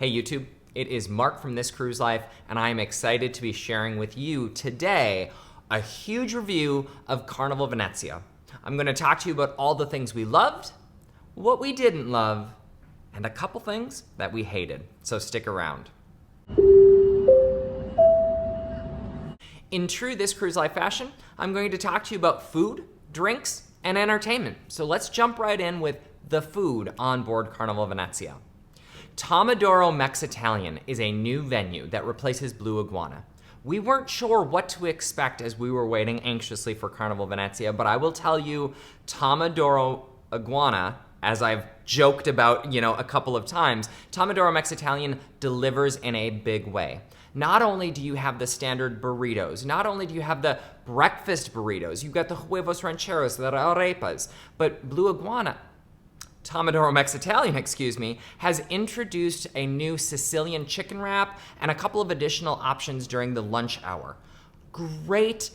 Hey YouTube, it is Mark from This Cruise Life, and I am excited to be sharing with you today a huge review of Carnival Venezia. I'm going to talk to you about all the things we loved, what we didn't love, and a couple things that we hated, so stick around. In true This Cruise Life fashion, I'm going to talk to you about food, drinks, and entertainment. So let's jump right in with the food on board Carnival Venezia. Tomodoro Mexitalian is a new venue that replaces Blue Iguana. We weren't sure what to expect as we were waiting anxiously for Carnival Venezia, but I will tell you, Tomodoro Iguana, as I've joked about, a couple of times, Tomodoro Mexitalian delivers in a big way. Not only do you have the standard burritos, not only do you have the breakfast burritos, you've got the huevos rancheros, the arepas, but Tomodoro Mexitalian, has introduced a new Sicilian chicken wrap and a couple of additional options during the lunch hour. Great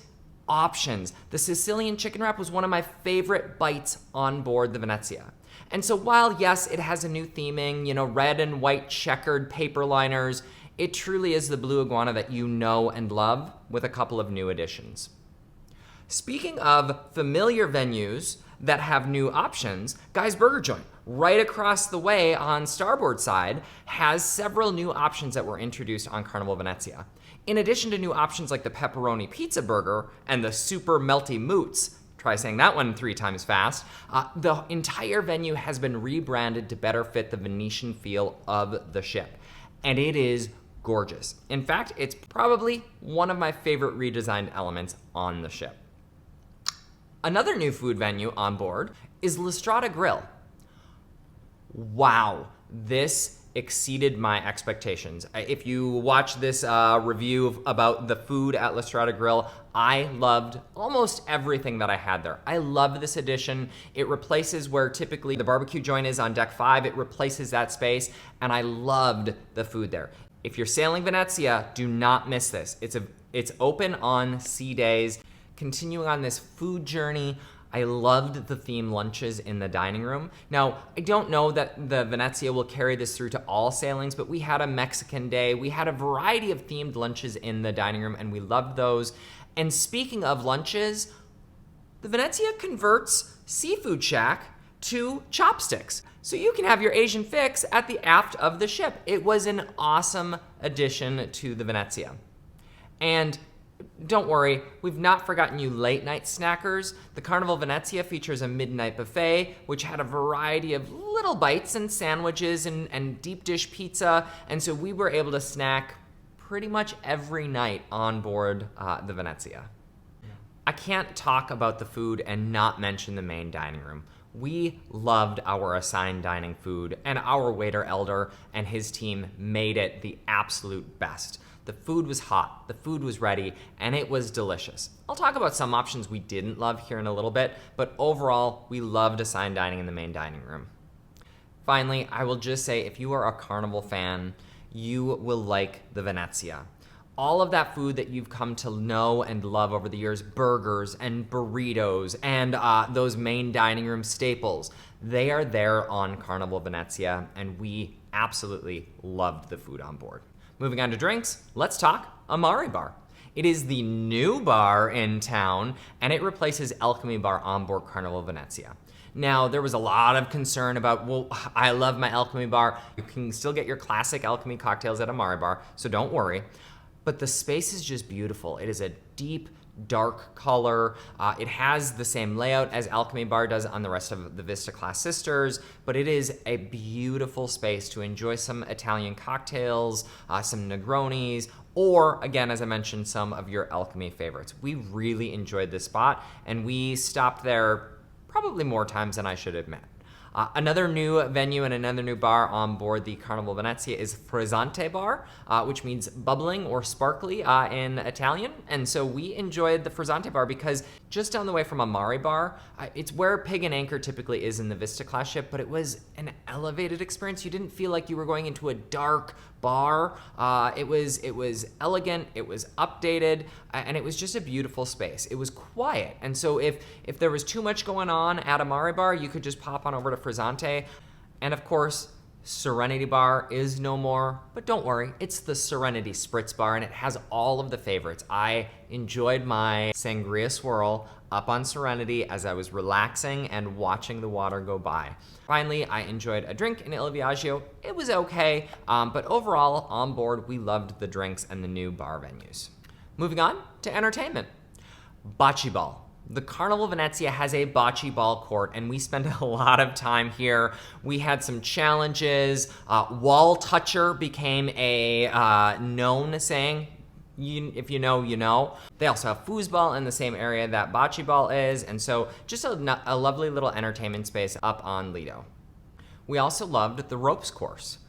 options. The Sicilian chicken wrap was one of my favorite bites on board the Venezia. And so while, yes, it has a new theming, red and white checkered paper liners, it truly is the Blue Iguana that you know and love with a couple of new additions. Speaking of familiar venues that have new options, Guy's Burger Joint, right across the way on starboard side, has several new options that were introduced on Carnival Venezia. In addition to new options like the pepperoni pizza burger and the super melty moots, try saying that one 3 times fast, the entire venue has been rebranded to better fit the Venetian feel of the ship. And it is gorgeous. In fact, it's probably one of my favorite redesigned elements on the ship. Another new food venue on board is La Strada Grill. Wow, this exceeded my expectations. If you watch this review about the food at La Strada Grill, I loved almost everything that I had there. I love this addition. It replaces where typically the barbecue joint is on deck 5. It replaces that space, and I loved the food there. If you're sailing Venezia, do not miss this. It's open on sea days. Continuing on this food journey, I loved the themed lunches in the dining room. Now, I don't know that the Venezia will carry this through to all sailings, but we had a Mexican day. We had a variety of themed lunches in the dining room, and we loved those. And speaking of lunches, the Venezia converts Seafood Shack to chopsticks. So you can have your Asian fix at the aft of the ship. It was an awesome addition to the Venezia. And don't worry, we've not forgotten you late night snackers. The Carnival Venezia features a midnight buffet, which had a variety of little bites and sandwiches and deep dish pizza. And so we were able to snack pretty much every night on board the Venezia. I can't talk about the food and not mention the main dining room. We loved our assigned dining food, and our waiter Elder and his team made it the absolute best. The food was hot, the food was ready, and it was delicious. I'll talk about some options we didn't love here in a little bit, but overall, we loved assigned dining in the main dining room. Finally, I will just say, if you are a Carnival fan, you will like the Venezia. All of that food that you've come to know and love over the years, burgers and burritos and those main dining room staples, they are there on Carnival Venezia, and we absolutely loved the food on board. Moving on to drinks, let's talk Amari Bar. It is the new bar in town, and it replaces Alchemy Bar on board Carnival Venezia. Now, there was a lot of concern about, well, I love my Alchemy Bar. You can still get your classic Alchemy cocktails at Amari Bar, so don't worry. But the space is just beautiful. It is a deep, dark color. It has the same layout as Alchemy Bar does on the rest of the Vista-class sisters, but it is a beautiful space to enjoy some Italian cocktails, some Negronis, or, again, as I mentioned, some of your Alchemy favorites. We really enjoyed this spot, and we stopped there probably more times than I should admit. Another new venue and another new bar on board the Carnival Venezia is Frizzante Bar, which means bubbling or sparkly in Italian. And so we enjoyed the Frizzante Bar because just down the way from Amari Bar, it's where Pig and Anchor typically is in the Vista-class ship, but it was an elevated experience. You didn't feel like you were going into a dark bar. It was elegant, it was updated, and it was just a beautiful space. It was quiet. And so if there was too much going on at Amari Bar, you could just pop on over to Frizzante. And of course, Serenity Bar is no more, but don't worry, it's the Serenity Spritz Bar and it has all of the favorites. I enjoyed my sangria swirl up on Serenity as I was relaxing and watching the water go by. Finally, I enjoyed a drink in Il Viaggio. It was okay, but overall, on board, we loved the drinks and the new bar venues. Moving on to entertainment. Bocce ball. The Carnival Venezia has a bocce ball court, and we spent a lot of time here. We had some challenges. Wall toucher became a known saying. If you know, you know. They also have foosball in the same area that bocce ball is, and so just a lovely little entertainment space up on Lido. We also loved the ropes course.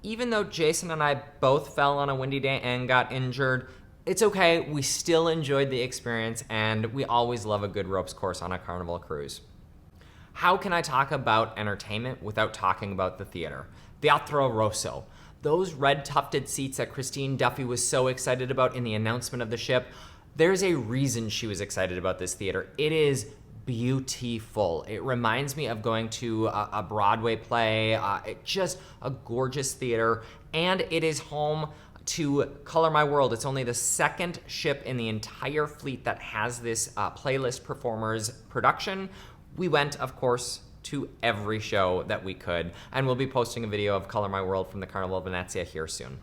Even though Jason and I both fell on a windy day and got injured, it's okay, we still enjoyed the experience, and we always love a good ropes course on a Carnival cruise. How can I talk about entertainment without talking about the theater? Teatro Rosso. Those red tufted seats that Christine Duffy was so excited about in the announcement of the ship, there's a reason she was excited about this theater. It is beautiful. It reminds me of going to a Broadway play, just a gorgeous theater, and it is home to Color My World. It's only the second ship in the entire fleet that has this playlist performers production. We went, of course, to every show that we could, and we'll be posting a video of Color My World from the Carnival Venezia here soon.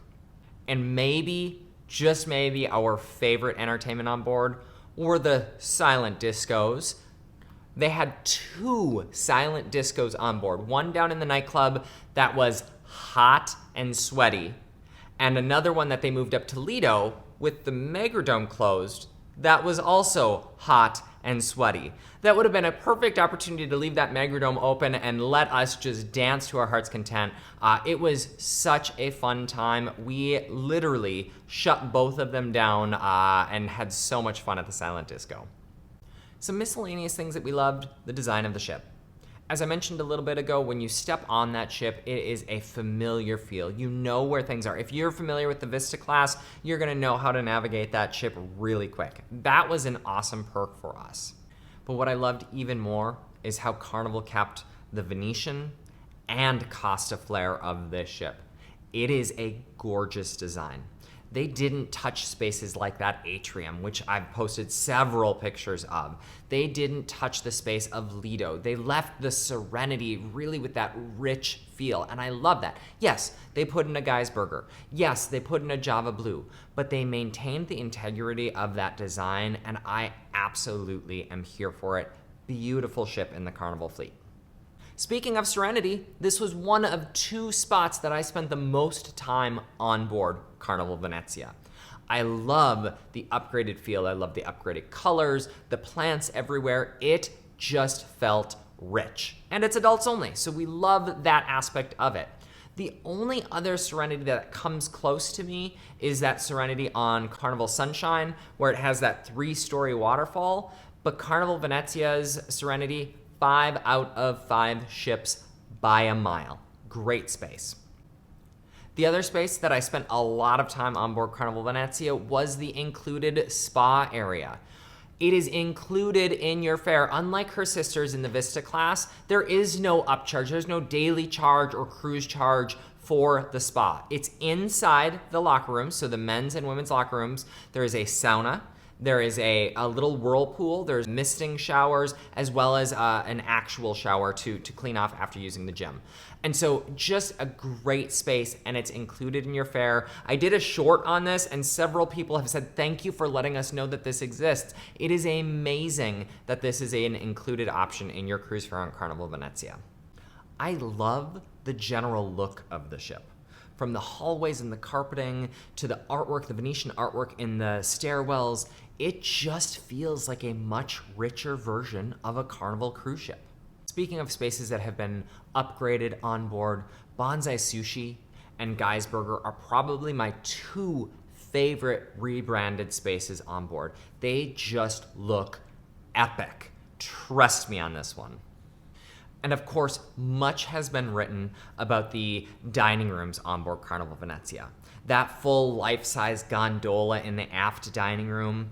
And maybe, just maybe, our favorite entertainment on board were the silent discos. They had 2 silent discos on board, one down in the nightclub that was hot and sweaty, and another one that they moved up to Lido with the Megradome closed that was also hot and sweaty. That would have been a perfect opportunity to leave that Megradome open and let us just dance to our heart's content. It was such a fun time. We literally shut both of them down and had so much fun at the silent disco. Some miscellaneous things that we loved: the design of the ship. As I mentioned a little bit ago, when you step on that ship, it is a familiar feel. You know where things are. If you're familiar with the Vista-class, you're gonna know how to navigate that ship really quick. That was an awesome perk for us. But what I loved even more is how Carnival kept the Venetian and Costa flair of this ship. It is a gorgeous design. They didn't touch spaces like that atrium, which I've posted several pictures of. They didn't touch the space of Lido. They left the Serenity really with that rich feel, and I love that. Yes, they put in a Guy's Burger. Yes, they put in a Java Blue, but they maintained the integrity of that design, and I absolutely am here for it. Beautiful ship in the Carnival fleet. Speaking of Serenity, this was one of 2 spots that I spent the most time on board Carnival Venezia. I love the upgraded feel. I love the upgraded colors, the plants everywhere. It just felt rich. And it's adults only, so we love that aspect of it. The only other Serenity that comes close to me is that Serenity on Carnival Sunshine, where it has that 3-story waterfall. But Carnival Venezia's Serenity, 5 out of 5 ships by a mile. Great space. The other space that I spent a lot of time on board Carnival Venezia was the included spa area. It is included in your fare. Unlike her sisters in the Vista-class, there is no upcharge. There's no daily charge or cruise charge for the spa. It's inside the locker rooms, so the men's and women's locker rooms. There is a sauna. There is a little whirlpool. There's misting showers, as well as an actual shower to clean off after using the gym. And so just a great space, and it's included in your fare. I did a short on this, and several people have said, thank you for letting us know that this exists. It is amazing that this is an included option in your cruise fare on Carnival Venezia. I love the general look of the ship. From the hallways and the carpeting to the artwork, the Venetian artwork in the stairwells, it just feels like a much richer version of a Carnival cruise ship. Speaking of spaces that have been upgraded on board, Bonsai Sushi and Guy's Burger are probably my 2 favorite rebranded spaces on board. They just look epic. Trust me on this one. And of course, much has been written about the dining rooms on board Carnival Venezia. That full life-size gondola in the aft dining room.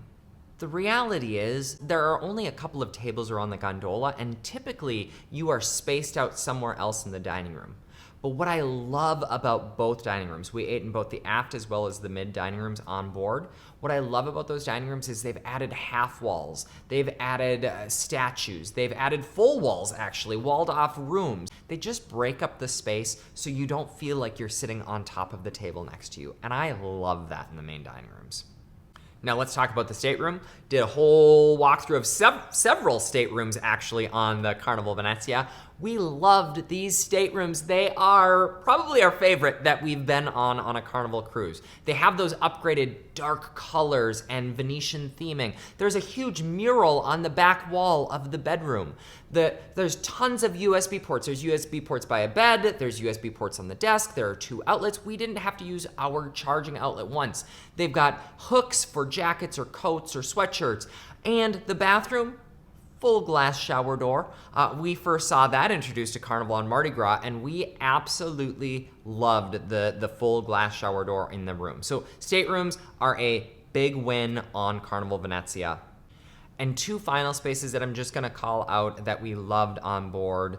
The reality is, there are only a couple of tables around the gondola, and typically you are spaced out somewhere else in the dining room. But what I love about both dining rooms, we ate in both the aft as well as the mid dining rooms on board. What I love about those dining rooms is they've added half walls, they've added statues, they've added full walls actually, walled off rooms. They just break up the space so you don't feel like you're sitting on top of the table next to you. And I love that in the main dining rooms. Now let's talk about the stateroom. Did a whole walkthrough of several staterooms actually on the Carnival Venezia. We loved these staterooms. They are probably our favorite that we've been on a Carnival cruise. They have those upgraded dark colors and Venetian theming. There's a huge mural on the back wall of the bedroom. There's tons of USB ports. There's USB ports by a bed. There's USB ports on the desk. There are 2 outlets. We didn't have to use our charging outlet once. They've got hooks for jackets or coats or sweatshirts. And the bathroom, full glass shower door. We first saw that introduced to Carnival on Mardi Gras, and we absolutely loved the full glass shower door in the room. So staterooms are a big win on Carnival Venezia. And 2 final spaces that I'm just gonna call out that we loved on board.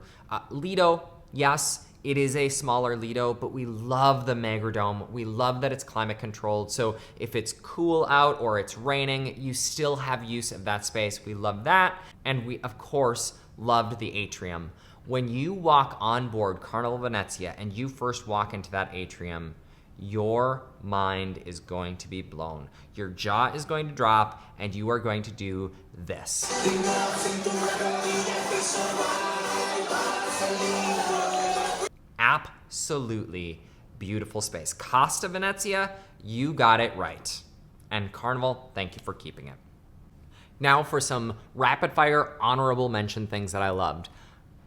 Lido, yes, it is a smaller Lido, but we love the Magradome. We love that it's climate controlled. So if it's cool out or it's raining, you still have use of that space. We love that. And we, of course, loved the atrium. When you walk on board Carnival Venezia and you first walk into that atrium, your mind is going to be blown. Your jaw is going to drop and you are going to do this. Absolutely beautiful space. Costa Venezia, you got it right. And Carnival, thank you for keeping it. Now for some rapid fire honorable mention things that I loved.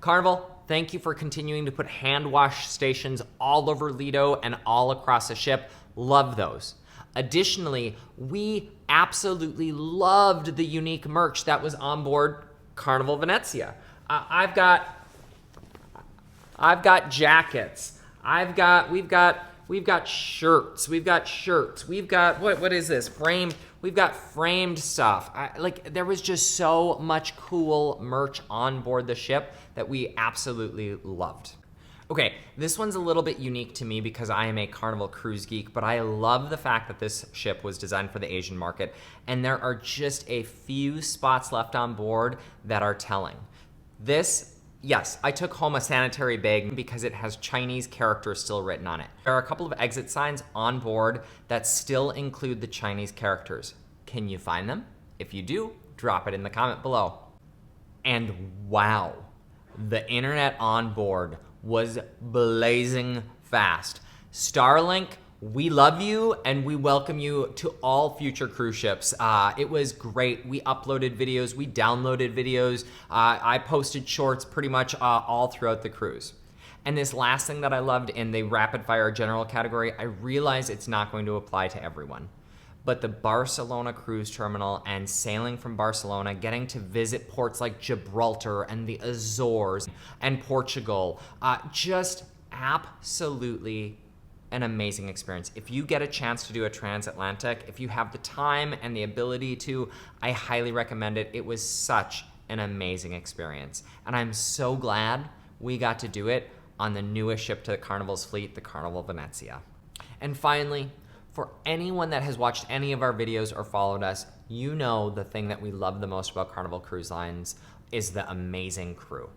Carnival, thank you for continuing to put hand wash stations all over Lido and all across the ship. Love those. Additionally, we absolutely loved the unique merch that was on board Carnival Venezia. I've got jackets. We've got shirts. We've got what is this? We've got framed stuff. There was just so much cool merch on board the ship that we absolutely loved. Okay, this one's a little bit unique to me because I am a Carnival cruise geek, but I love the fact that this ship was designed for the Asian market, and there are just a few spots left on board that are telling. Yes, I took home a sanitary bag because it has Chinese characters still written on it. There are a couple of exit signs on board that still include the Chinese characters. Can you find them? If you do, drop it in the comment below. And wow, the internet on board was blazing fast. Starlink, we love you and we welcome you to all future cruise ships. It was great. We uploaded videos, we downloaded videos. I posted shorts pretty much all throughout the cruise. And this last thing that I loved in the rapid fire general category, I realize it's not going to apply to everyone. But the Barcelona cruise terminal and sailing from Barcelona, getting to visit ports like Gibraltar and the Azores and Portugal, just absolutely an amazing experience. If you get a chance to do a transatlantic, if you have the time and the ability to, I highly recommend it. It was such an amazing experience. And I'm so glad we got to do it on the newest ship to the Carnival's fleet, the Carnival Venezia. And finally, for anyone that has watched any of our videos or followed us, you know the thing that we love the most about Carnival Cruise Lines is the amazing crew.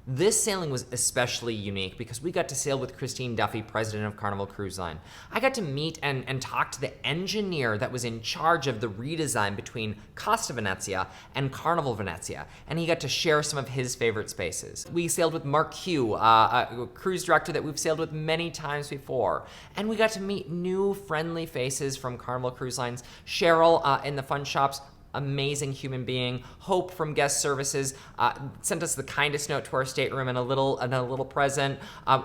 This sailing was especially unique because we got to sail with Christine Duffy, president of Carnival Cruise Line. I got to meet and talk to the engineer that was in charge of the redesign between Costa Venezia and Carnival Venezia, and he got to share some of his favorite spaces. We sailed with Mark Hugh, a cruise director that we've sailed with many times before, and we got to meet new friendly faces from Carnival Cruise Lines. Cheryl in the fun shops, amazing human being. Hope from guest services sent us the kindest note to our stateroom and a little present.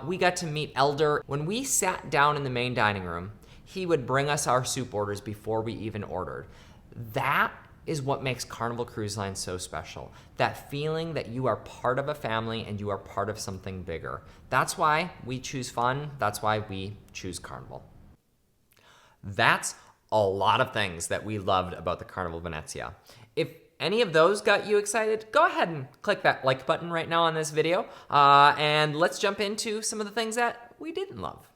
We got to meet Elder. When we sat down in the main dining room, he would bring us our soup orders before we even ordered. That is what makes Carnival Cruise Line so special. That feeling that you are part of a family and you are part of something bigger. That's why we choose fun. That's why we choose Carnival. That's a lot of things that we loved about the Carnival Venezia. If any of those got you excited, go ahead and click that like button right now on this video, and let's jump into some of the things that we didn't love.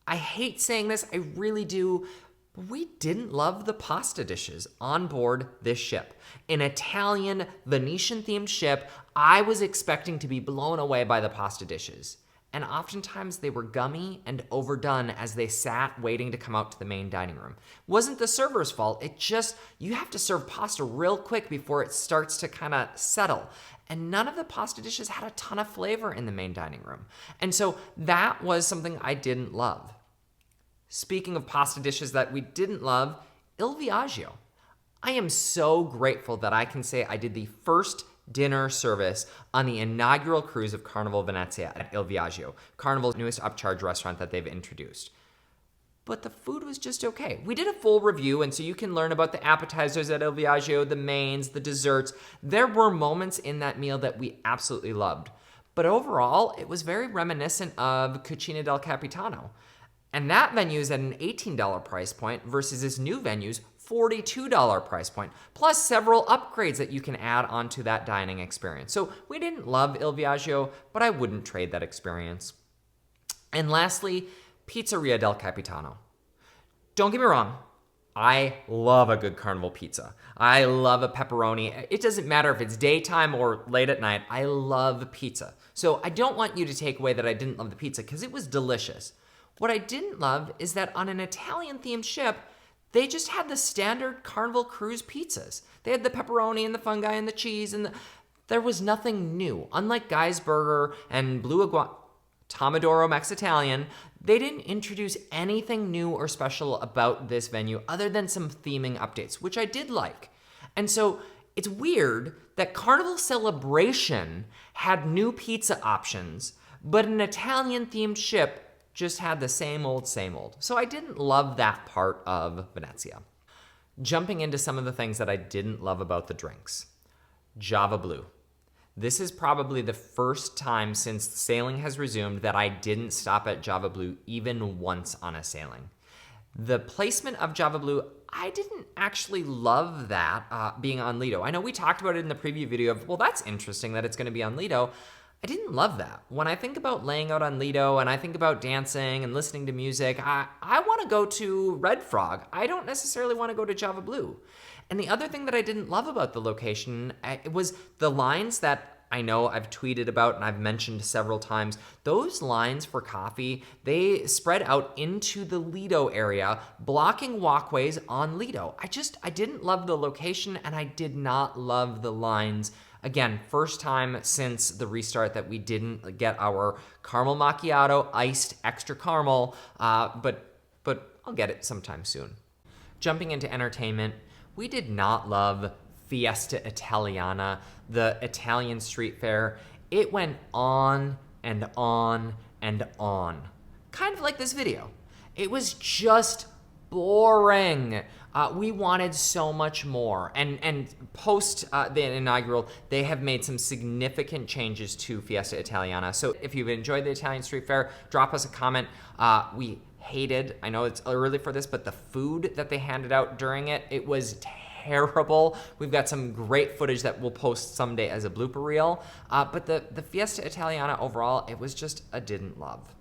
I hate saying this, I really do, but we didn't love the pasta dishes on board this ship. An Italian, Venetian-themed ship, I was expecting to be blown away by the pasta dishes. And oftentimes they were gummy and overdone as they sat waiting to come out to the main dining room. Wasn't the server's fault, it just, you have to serve pasta real quick before it starts to kind of settle. And none of the pasta dishes had a ton of flavor in the main dining room. And so that was something I didn't love. Speaking of pasta dishes that we didn't love, Il Viaggio. I am so grateful that I can say I did the first dinner service on the inaugural cruise of Carnival Venezia at Il Viaggio, Carnival's newest upcharge restaurant that they've introduced. But the food was just okay. We did a full review, and so you can learn about the appetizers at Il Viaggio, the mains, the desserts. There were moments in that meal that we absolutely loved. But overall, it was very reminiscent of Cucina del Capitano. And that venue is at an $18 price point versus this new venue's $42 price point, plus several upgrades that you can add onto that dining experience. So we didn't love Il Viaggio, but I wouldn't trade that experience. And lastly, Pizzeria del Capitano. Don't get me wrong, I love a good Carnival pizza. I love a pepperoni. It doesn't matter if it's daytime or late at night, I love pizza. So I don't want you to take away that I didn't love the pizza, because it was delicious. What I didn't love is that on an Italian-themed ship, they just had the standard Carnival Cruise pizzas. They had the pepperoni and the fungi and the cheese, and there was nothing new. Unlike Guy's Burger and Tomodoro Mex Italian, they didn't introduce anything new or special about this venue other than some theming updates, which I did like. And so it's weird that Carnival Celebration had new pizza options, but an Italian-themed ship just had the same old, same old. So I didn't love that part of Venezia. Jumping into some of the things that I didn't love about the drinks. Java Blue. This is probably the first time since sailing has resumed that I didn't stop at Java Blue even once on a sailing. The placement of Java Blue, I didn't actually love that being on Lido. I know we talked about it in the preview video of, well, that's interesting that it's going to be on Lido. I didn't love that. When I think about laying out on Lido and I think about dancing and listening to music, I want to go to Red Frog. I don't necessarily want to go to Java Blue. And the other thing that I didn't love about the location, it was the lines that I know I've tweeted about and I've mentioned several times. Those lines for coffee, they spread out into the Lido area, blocking walkways on Lido. I didn't love the location, and I did not love the lines. Again, first time since the restart that we didn't get our caramel macchiato, iced extra caramel, but I'll get it sometime soon. Jumping into entertainment, we did not love Fiesta Italiana, the Italian street fair. It went on and on and on. Kind of like this video. It was just boring. We wanted so much more. And post the inaugural, they have made some significant changes to Fiesta Italiana. So if you've enjoyed the Italian street fair, drop us a comment. We hated, I know it's early for this, but the food that they handed out during it, it was terrible. We've got some great footage that we'll post someday as a blooper reel. But the Fiesta Italiana overall, it was just a didn't love.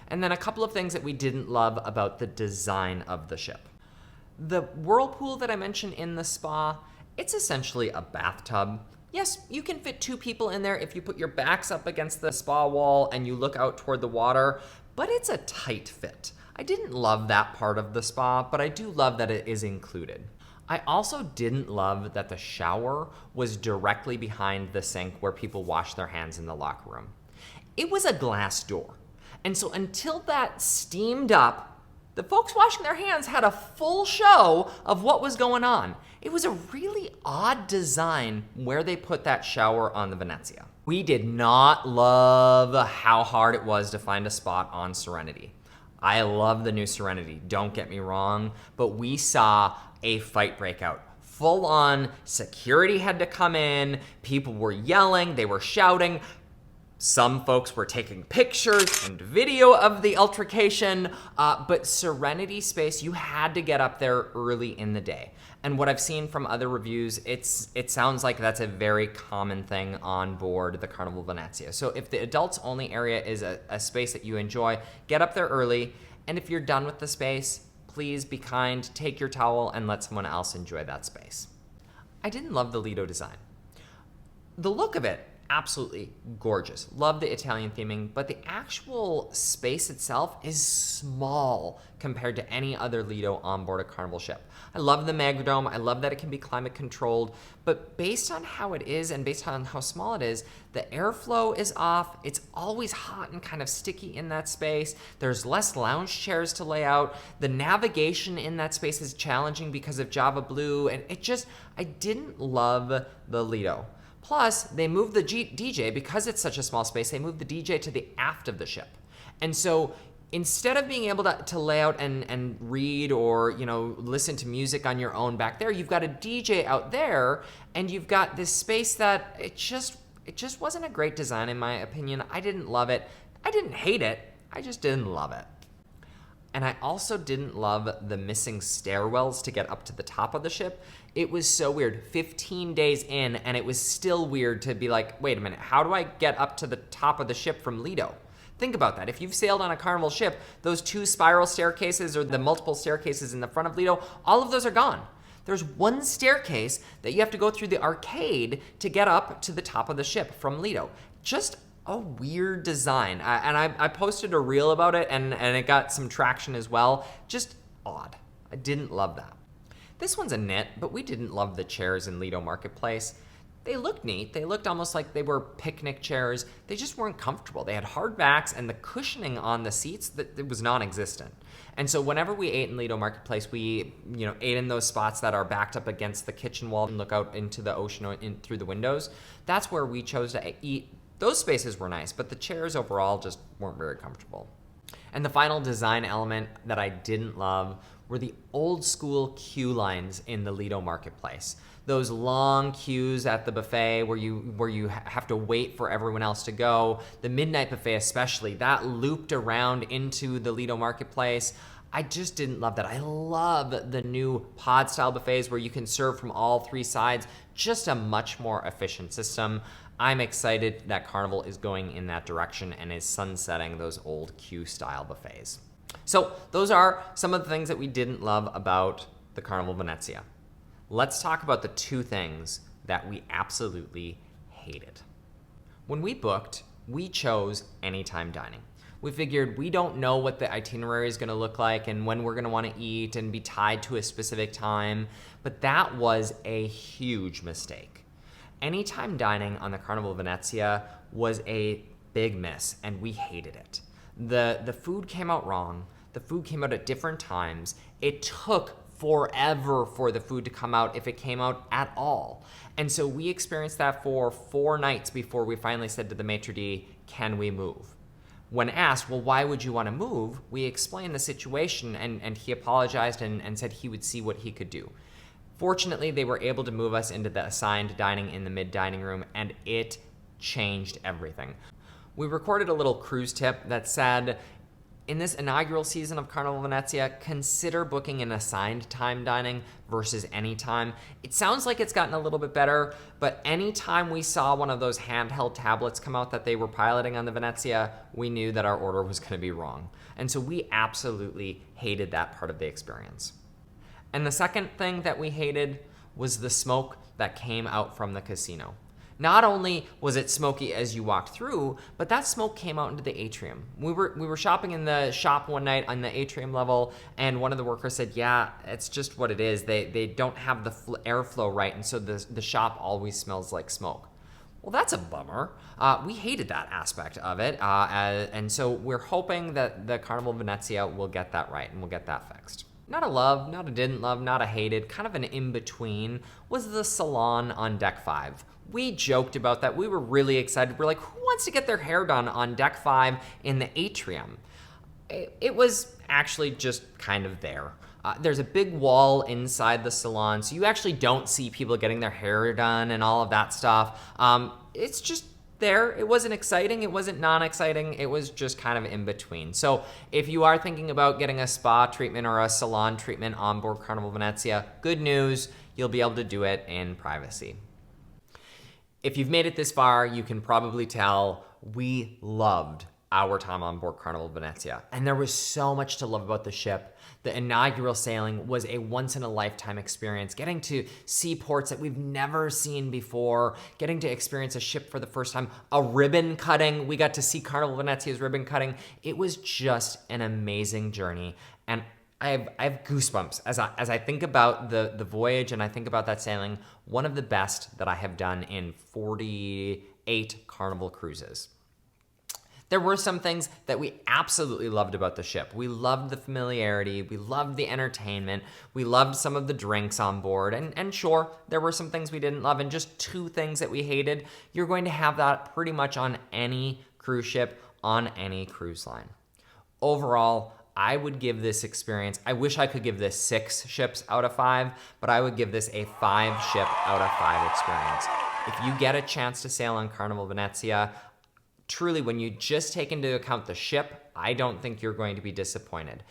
And then a couple of things that we didn't love about the design of the ship. The whirlpool that I mentioned in the spa, it's essentially a bathtub. Yes, you can fit 2 people in there if you put your backs up against the spa wall and you look out toward the water, but it's a tight fit. I didn't love that part of the spa, but I do love that it is included. I also didn't love that the shower was directly behind the sink where people wash their hands in the locker room. It was a glass door. And so until that steamed up, the folks washing their hands had a full show of what was going on. It was a really odd design where they put that shower on the Venezia. We did not love how hard it was to find a spot on Serenity. I love the new Serenity, don't get me wrong, but we saw a fight break out. Full on, security had to come in, people were yelling, they were shouting. Some folks were taking pictures and video of the altercation, but Serenity Space, you had to get up there early in the day. And what I've seen from other reviews, it sounds like that's a very common thing on board the Carnival Venezia. So if the adults only area is a space that you enjoy, get up there early. And if you're done with the space, please be kind, take your towel, and let someone else enjoy that space. I didn't love the Lido design. The look of it, absolutely gorgeous. Love the Italian theming, but the actual space itself is small compared to any other Lido onboard a Carnival ship. I love the Magdome. I love that it can be climate controlled, but based on how it is and based on how small it is, the airflow is off. It's always hot and kind of sticky in that space. There's less lounge chairs to lay out. The navigation in that space is challenging because of Java Blue, and I didn't love the Lido. Plus, they moved the DJ, because it's such a small space, they moved the DJ to the aft of the ship. And so instead of being able to lay out and read or, listen to music on your own back there, you've got a DJ out there, and you've got this space that it just wasn't a great design in my opinion. I didn't love it. I didn't hate it. I just didn't love it. And I also didn't love the missing stairwells to get up to the top of the ship. It was so weird. 15 days in, and it was still weird to be like, wait a minute, how do I get up to the top of the ship from Lido? Think about that. If you've sailed on a Carnival ship, those 2 spiral staircases or the multiple staircases in the front of Lido, all of those are gone. There's one staircase that you have to go through the arcade to get up to the top of the ship from Lido. Just a weird design. I posted a reel about it, and it got some traction as well. Just odd. I didn't love that. This one's a nit, but we didn't love the chairs in Lido Marketplace. They looked neat. They looked almost like they were picnic chairs. They just weren't comfortable. They had hard backs, and the cushioning on the seats, it was non-existent. And so whenever we ate in Lido Marketplace, we ate in those spots that are backed up against the kitchen wall and look out into the ocean through the windows. That's where we chose to eat. Those spaces were nice, but the chairs overall just weren't very comfortable. And the final design element that I didn't love were the old school queue lines in the Lido Marketplace. Those long queues at the buffet where you have to wait for everyone else to go. The midnight buffet especially, that looped around into the Lido Marketplace. I just didn't love that. I love the new pod style buffets where you can serve from all 3 sides. Just a much more efficient system. I'm excited that Carnival is going in that direction and is sunsetting those old queue style buffets. So those are some of the things that we didn't love about the Carnival Venezia. Let's talk about the 2 things that we absolutely hated. When we booked, we chose anytime dining. We figured we don't know what the itinerary is going to look like and when we're going to want to eat and be tied to a specific time, but that was a huge mistake. Anytime dining on the Carnival Venezia was a big miss, and we hated it. The food came out wrong. The food came out at different times. It took forever for the food to come out if it came out at all. And so we experienced that for 4 nights before we finally said to the maitre d', can we move? When asked, well, why would you want to move? We explained the situation, and he apologized and said he would see what he could do. Fortunately, they were able to move us into the assigned dining in the mid-dining room, and it changed everything. We recorded a little cruise tip that said, in this inaugural season of Carnival Venezia, consider booking an assigned time dining versus anytime. It sounds like it's gotten a little bit better, but anytime we saw one of those handheld tablets come out that they were piloting on the Venezia, we knew that our order was going to be wrong. And so we absolutely hated that part of the experience. And the second thing that we hated was the smoke that came out from the casino. Not only was it smoky as you walked through, but that smoke came out into the atrium. We were shopping in the shop one night on the atrium level, and one of the workers said, yeah, it's just what it is. They don't have the airflow right, and so the shop always smells like smoke. Well, that's a bummer. We hated that aspect of it, and so we're hoping that the Carnival Venezia will get that right and we'll get that fixed. Not a love, not a didn't love, not a hated, kind of an in-between was the salon on Deck 5. We joked about that. We were really excited. We're like, who wants to get their hair done on Deck 5 in the atrium? It was actually just kind of there. There's a big wall inside the salon, so you actually don't see people getting their hair done and all of that stuff. It's just there. It wasn't exciting, it wasn't non-exciting, it was just kind of in between. So if you are thinking about getting a spa treatment or a salon treatment on board Carnival Venezia, good news, you'll be able to do it in privacy. If you've made it this far, you can probably tell we loved our time on board Carnival Venezia. And there was so much to love about the ship. The inaugural sailing was a once-in-a-lifetime experience. Getting to see ports that we've never seen before, getting to experience a ship for the first time, a ribbon cutting. We got to see Carnival Venezia's ribbon cutting. It was just an amazing journey. And I have goosebumps as I think about the voyage and I think about that sailing, one of the best that I have done in 48 Carnival cruises. There were some things that we absolutely loved about the ship. We loved the familiarity, we loved the entertainment, we loved some of the drinks on board, and sure, there were some things we didn't love, and just 2 things that we hated. You're going to have that pretty much on any cruise ship, on any cruise line. Overall, I would give this experience, I wish I could give this 6 ships out of 5, but I would give this a 5 ship out of 5 experience. If you get a chance to sail on Carnival Venezia, truly, when you just take into account the ship, I don't think you're going to be disappointed.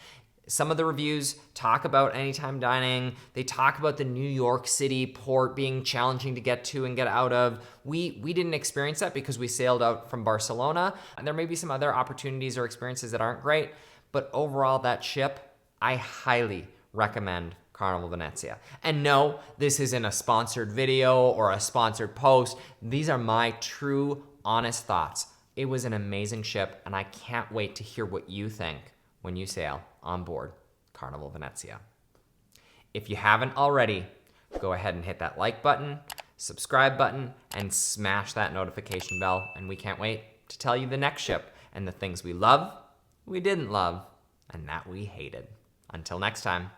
Some of the reviews talk about anytime dining. They talk about the New York City port being challenging to get to and get out of. We didn't experience that because we sailed out from Barcelona. And there may be some other opportunities or experiences that aren't great, but overall, that ship, I highly recommend Carnival Venezia. And no, this isn't a sponsored video or a sponsored post. These are my true, honest thoughts. It was an amazing ship, and I can't wait to hear what you think when you sail on board Carnival Venezia. If you haven't already, go ahead and hit that like button, subscribe button, and smash that notification bell, and we can't wait to tell you the next ship and the things we love, we didn't love, and that we hated. Until next time.